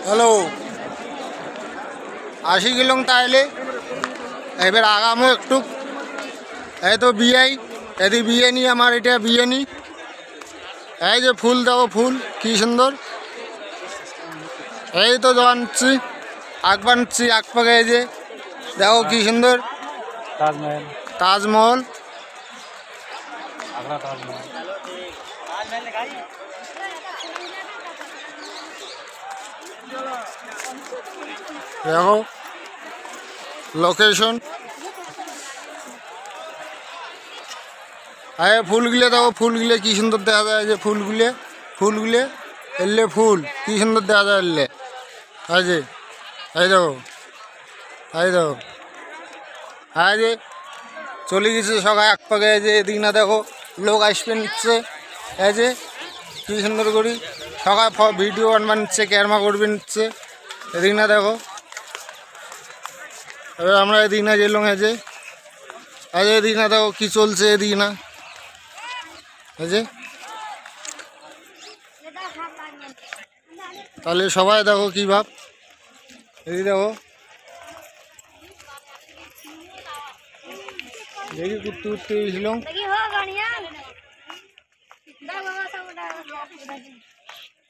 Hello আসি গেলাম তাহলে এবার আগামো একটু। এই তো বিয়ে, এদি বিয়ে নি, আমার এটা বিয়ে নি। এই যে ফুল দেখো, ফুল কি সুন্দর। এই তো বানছি, আগ বানছি, আগ পাকে। এই যে দেখো কি সুন্দর তাজমহল। তাজমহল। আগ্রা তাজমহল। দেখো লোকেশন। আরে ফুলগুলো দেখো, ফুলগুলো কি সুন্দর দেখা যায়। যে ফুলগুলো এলে ফুল কি সুন্দর দেখা যায় এলে। এই যে এই দেখো, এই দেখো, এই যে চলে গেছে সবাই এক পাকে। এই যে এদিক না দেখো লোক আসবে নিচ্ছে। এই যে কি সুন্দর করি সবাই ভিডিও বানবা নিচ্ছে, ক্যামেরা করবে নিচ্ছে। এদিক না দেখো, এবার আমরা এদিক না গেলাম। এই যে এদিক না দেখো কি চলছে এদিক না। এই যে তাহলে সবাই দেখো কি ভাব। এই দেখো দেখি ঘুরতে ঘুরতে গেছিলাম।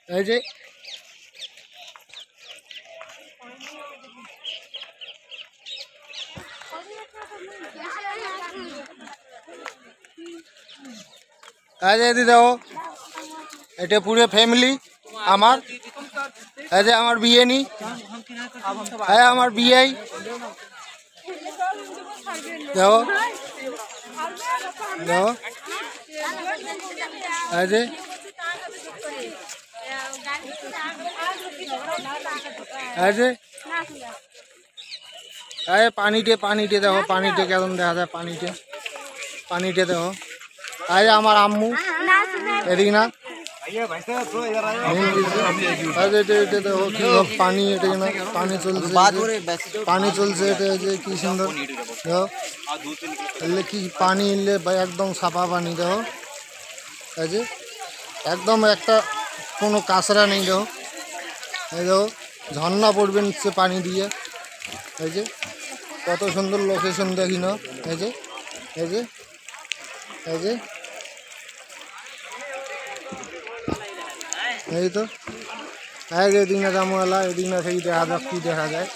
এই যে এদি দেখো, এটা পুরো ফ্যামিলি আমার। এই যে আমার বিয়ে নি, হ্যাঁ আমার বিয়ে। দেখো দেখো, এই যে এই যে এই পানিতে দেখো, পানিতে কেমন দেখা যায়। পানিতে দেখো। এই আমার আম্মু এদিক না। দেখো কি পানি, এটা না পানি চলছে, পানি চলছে। এটা যে কি সুন্দর দেখো, এলে কি পানি এলে একদম সাফা পানি। দেখো এই যে একদম একটা কোনো কাঁচরা নেই। দেখো এই দেখো ঝর্ণা পড়বে নিচ্ছে পানি দিয়ে। এই যে কত সুন্দর লোকেশন দেখি না। এই যে এই যে এই যে এই তো এদিক না জামুয়ালা, এদিক না সেই দেখা যাক কী দেখা যায়।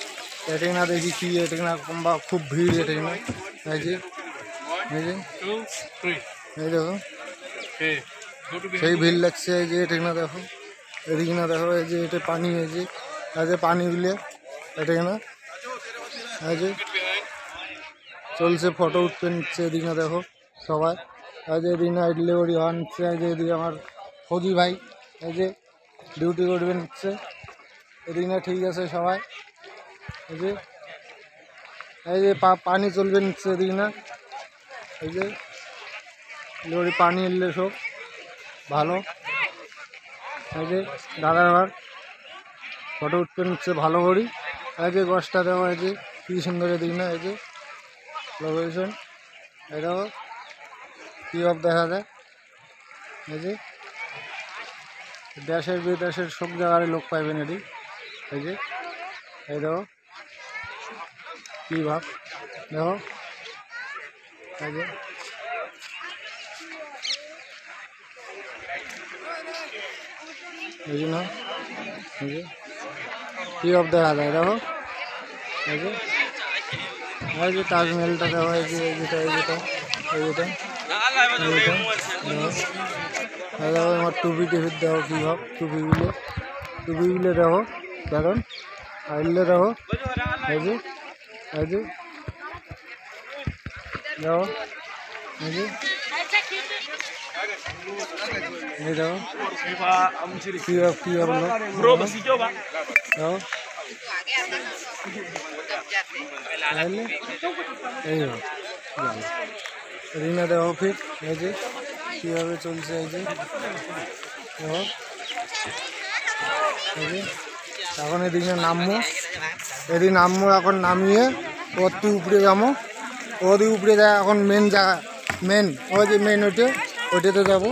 এটাই না দেখি কি, এটাই না বা খুব ভিড়। এটাই না এই যে এই যে এই দেখো সেই ভিড় লাগছে। এই যে এটাই না দেখো, এদিক না দেখো। এই যে এটা পানি, এই যে পানিগুলো এটাই না। এই যে চলছে, ফটো উঠতে নিচ্ছে। এদিক না দেখো সবাই। এই যে এদিক না ডেলিভারি হওয়া নিচ্ছে। এই যে এদিকে আমার ফৌজি ভাই এই যে ডিউটি করবে নিচ্ছে। এদিক না ঠিক আছে সবাই। এই যে পানি চলবে নিচ্ছে এদিক না। এই যে লরি পানি এলে সব ভালো। এই যে দাদার ঘর ফটো উঠতে নিচ্ছে ভালো করি। এই যে গছটা দেওয়া, এই যে কি সুন্দর এদিক না। এই যে লোকেশন, এটাও কি ভাব দেখা যায়। এই যে দেশের বিদেশের সব জায়গার লোক পাইবেন এদিক। এই যে এই দেখো কি ভাব দেখো। এই যে এই জন্য এই যে কি ভাব দেখা যায়। দেখো এই যে তাজমহলটা দেখো। এই যে যেটা দেখো আমার টুপি টিপির দেখো কি ভাব। টুপিগুলো দেখো কারণ আইলে দেখো। এই যে দেখো এই যে এই দেখো কি ভাব দেখো। এই রিনা দেখো ফির এই যে কীভাবে চলছে। এই যে দেখো এই যে এখন এদিকে নামবো, এখন নামিয়ে ওর উপরে যাবো। ওদের উপরে যায় এখন মেন জায়গা, মেন ওই যে মেন ওইটাতে যাবো।